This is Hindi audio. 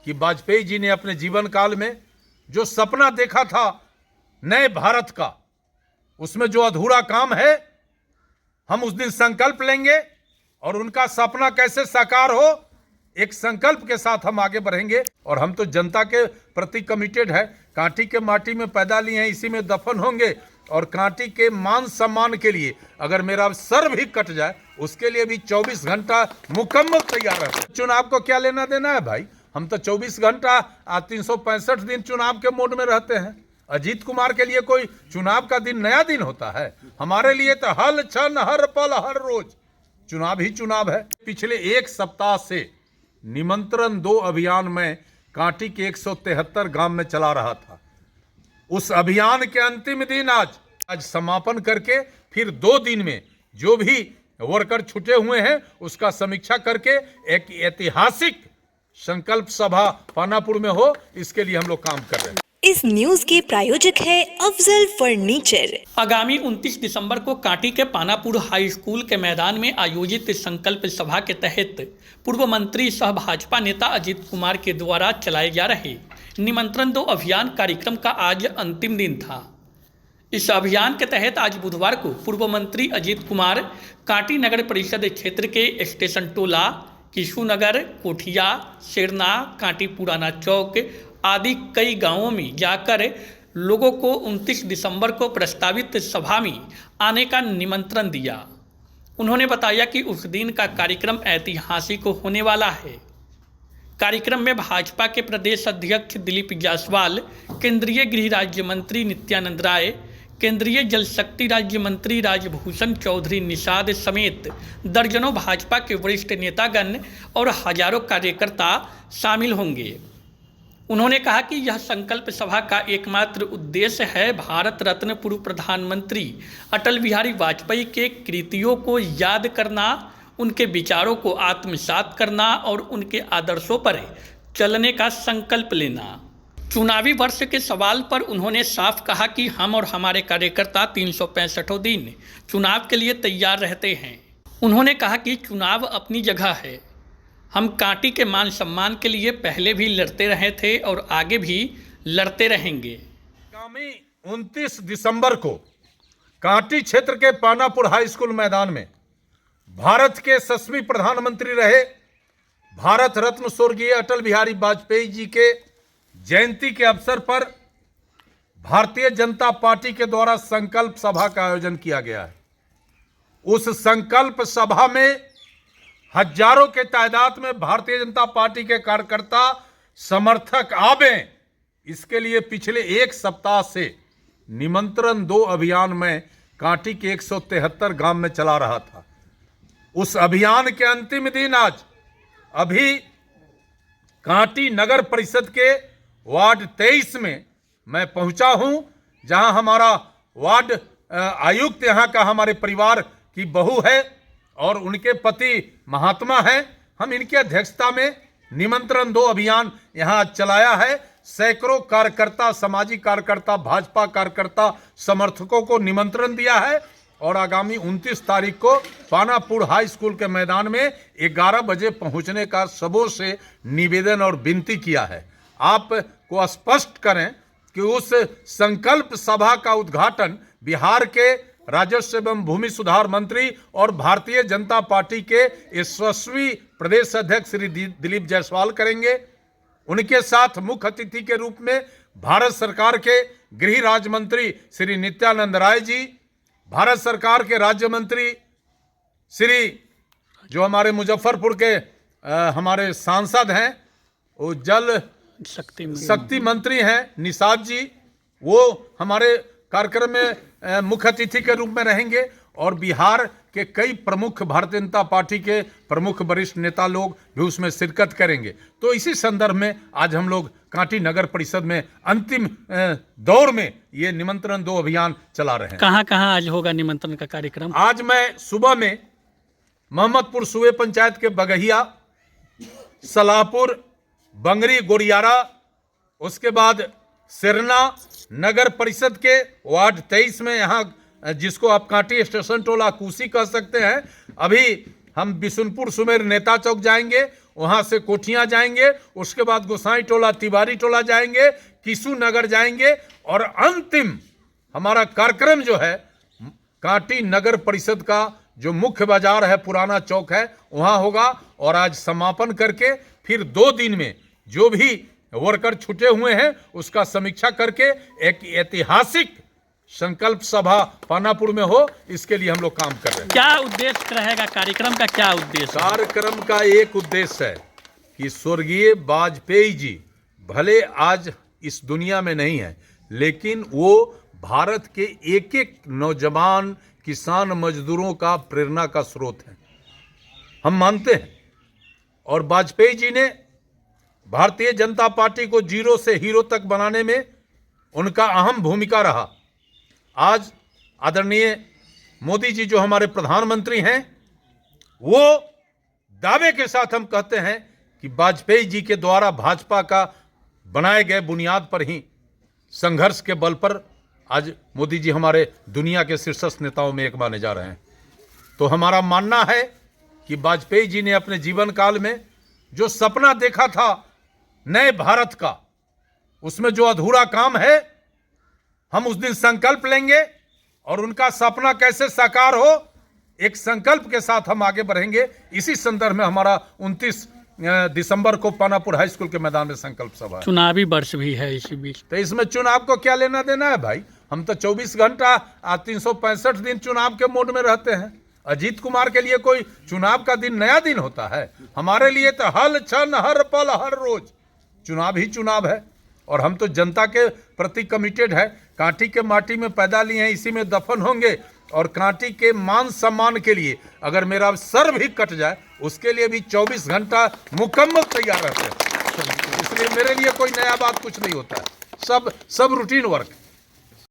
कि वाजपेयी जी ने अपने जीवन काल में जो सपना देखा था नए भारत का, उसमें जो अधूरा काम है, हम उस दिन संकल्प लेंगे और उनका सपना कैसे साकार हो, एक संकल्प के साथ हम आगे बढ़ेंगे। और हम तो जनता के प्रति कमिटेड है। कांटी के माटी में पैदा लिए हैं, इसी में दफन होंगे। और कांटी के मान सम्मान के लिए अगर मेरा सर भी कट जाए, उसके लिए भी 24 घंटा मुकम्मल तैयार है। चुनाव को क्या लेना देना है भाई? हम तो 24 घंटा 365 दिन चुनाव के मोड में रहते हैं। अजीत कुमार के लिए कोई चुनाव का दिन नया दिन होता है? हमारे लिए तो हर क्षण, हर पल, हर रोज चुनाव ही चुनाव है। पिछले एक सप्ताह से निमंत्रण 2 अभियान में कांटी के 173 गांव में चला रहा था। उस अभियान के अंतिम दिन आज समापन करके फिर 2 दिन में जो भी वर्कर छुटे हुए हैं उसका समीक्षा करके एक ऐतिहासिक संकल्प सभा पानापुर में हो, इसके लिए हम लोग काम कर रहे हैं। इस न्यूज के प्रायोजक है अफजल फर्नीचर। आगामी 29 दिसंबर को कांटी के पानापुर हाई स्कूल के मैदान में आयोजित संकल्प सभा के तहत पूर्व मंत्री सह भाजपा नेता अजीत कुमार के द्वारा चलाए जा रहे निमंत्रण 2 अभियान कार्यक्रम का आज अंतिम दिन था। इस अभियान के तहत आज बुधवार को पूर्व मंत्री अजीत कुमार कांटी नगर परिषद क्षेत्र के स्टेशन टोला, किशुनगर, कोठिया, शेरना, कांटी पुराना चौक आदि कई गांवों में जाकर लोगों को 29 दिसंबर को प्रस्तावित सभा में आने का निमंत्रण दिया। उन्होंने बताया कि उस दिन का कार्यक्रम ऐतिहासिक होने वाला है। कार्यक्रम में भाजपा के प्रदेश अध्यक्ष दिलीप जायसवाल, केंद्रीय गृह राज्य मंत्री नित्यानंद राय, केंद्रीय जल शक्ति राज्य मंत्री राजभूषण चौधरी निषाद समेत दर्जनों भाजपा के वरिष्ठ नेतागण और हजारों कार्यकर्ता शामिल होंगे। उन्होंने कहा कि यह संकल्प सभा का एकमात्र उद्देश्य है भारत रत्न पूर्व प्रधानमंत्री अटल बिहारी वाजपेयी के कृतियों को याद करना, उनके विचारों को आत्मसात करना और उनके आदर्शों पर चलने का संकल्प लेना। चुनावी वर्ष के सवाल पर उन्होंने साफ कहा कि हम और हमारे कार्यकर्ता 365 दिन चुनाव के लिए तैयार रहते हैं। उन्होंने कहा कि चुनाव अपनी जगह है, हम कांटी के मान सम्मान के लिए पहले भी लड़ते रहे थे और आगे भी लड़ते रहेंगे। आगामी 29 दिसंबर को कांटी क्षेत्र के पानापुर हाई स्कूल मैदान में भारत के यशस्वी प्रधानमंत्री रहे भारत रत्न स्वर्गीय अटल बिहारी वाजपेयी जी के जयंती के अवसर पर भारतीय जनता पार्टी के द्वारा संकल्प सभा का आयोजन किया गया है। उस संकल्प सभा में हजारों के तादाद में भारतीय जनता पार्टी के कार्यकर्ता समर्थक आवें, इसके लिए पिछले एक सप्ताह से निमंत्रण 2 अभियान में कांटी के 173 गांव में चला रहा था। उस अभियान के अंतिम दिन आज अभी कांटी नगर परिषद के वार्ड 23 में मैं पहुंचा हूं, जहां हमारा वार्ड आयुक्त यहां का हमारे परिवार की बहू है और उनके पति महात्मा हैं। हम इनकी अध्यक्षता में निमंत्रण 2 अभियान यहां चलाया है। सैकड़ों कार्यकर्ता, सामाजिक कार्यकर्ता, भाजपा कार्यकर्ता, समर्थकों को निमंत्रण दिया है और आगामी 29 तारीख को पानापुर हाई स्कूल के मैदान में 11 बजे पहुंचने का सबों से निवेदन और विनती किया है। आपको स्पष्ट करें कि उस संकल्प सभा का उद्घाटन बिहार के राजस्व एवं भूमि सुधार मंत्री और भारतीय जनता पार्टी के यशस्वी प्रदेश अध्यक्ष श्री दिलीप जायसवाल करेंगे। उनके साथ मुख्य अतिथि के रूप में भारत सरकार के गृह राज्य मंत्री श्री नित्यानंद राय जी, भारत सरकार के राज्य मंत्री श्री जो हमारे मुजफ्फरपुर के हमारे सांसद हैं, वो जल शक्ति मंत्री हैं निषाद जी, वो हमारे कार्यक्रम में मुख्य अतिथि के रूप में रहेंगे और बिहार के कई प्रमुख भारतीय जनता पार्टी के प्रमुख वरिष्ठ नेता लोग भी उसमें शिरकत करेंगे। तो इसी संदर्भ में आज हम लोग कांटी नगर परिषद में अंतिम दौर में ये निमंत्रण 2 अभियान चला रहे हैं। कहाँ कहाँ आज होगा निमंत्रण का कार्यक्रम? आज मैं सुबह में मोहम्मदपुर सूबे पंचायत के बगहिया, सलाहपुर, बंगरी, गोरियारा, उसके बाद सिरना नगर परिषद के वार्ड 23 में, यहाँ जिसको आप कांटी स्टेशन टोला कूसी कह सकते हैं, अभी हम बिशुनपुर सुमेर नेता चौक जाएंगे वहां से कोठियां जाएंगे, उसके बाद गोसाई टोला तिवारी टोला जाएंगे, किशु नगर जाएंगे और अंतिम हमारा कार्यक्रम जो है कांटी नगर परिषद का जो मुख्य बाजार है, पुराना चौक है, वहां होगा। और आज समापन करके फिर 2 दिन में जो भी वर्कर छूटे हुए हैं उसका समीक्षा करके एक ऐतिहासिक संकल्प सभा पानापुर में हो, इसके लिए हम लोग काम कर रहे हैं। क्या उद्देश्य रहेगा कार्यक्रम का? क्या उद्देश्य? कार्यक्रम का एक उद्देश्य है कि स्वर्गीय वाजपेयी जी भले आज इस दुनिया में नहीं है, लेकिन वो भारत के एक एक नौजवान किसान मजदूरों का प्रेरणा का स्रोत है, हम मानते हैं। और वाजपेयी जी ने भारतीय जनता पार्टी को जीरो से हीरो तक बनाने में उनका अहम भूमिका रहा। आज आदरणीय मोदी जी जो हमारे प्रधानमंत्री हैं, वो दावे के साथ हम कहते हैं कि वाजपेयी जी के द्वारा भाजपा का बनाए गए बुनियाद पर ही संघर्ष के बल पर आज मोदी जी हमारे दुनिया के शीर्षस्थ नेताओं में एक माने जा रहे हैं। तो हमारा मानना है कि वाजपेयी जी ने अपने जीवन काल में जो सपना देखा था नए भारत का, उसमें जो अधूरा काम है, हम उस दिन संकल्प लेंगे और उनका सपना कैसे साकार हो, एक संकल्प के साथ हम आगे बढ़ेंगे। इसी संदर्भ में हमारा 29 दिसंबर को पानापुर हाई स्कूल के मैदान में संकल्प सभा है। चुनावी वर्ष भी है इसी बीच, तो इसमें चुनाव को क्या लेना देना है भाई? हम तो 24 घंटा 365 दिन चुनाव के मोड में रहते हैं। अजीत कुमार के लिए कोई चुनाव का दिन नया दिन होता है? हमारे लिए तो हल क्षण हर पल हर रोज चुनाव ही चुनाव है। और हम तो जनता के प्रति कमिटेड है। कांटी के माटी में पैदा लिए हैं, इसी में दफन होंगे। और कांटी के मान सम्मान के लिए अगर मेरा सर भी कट जाए उसके लिए भी 24 घंटा मुकम्मल तैयार रहते हैं। इसलिए मेरे लिए कोई नया बात कुछ नहीं होता है, सब रूटीन वर्क।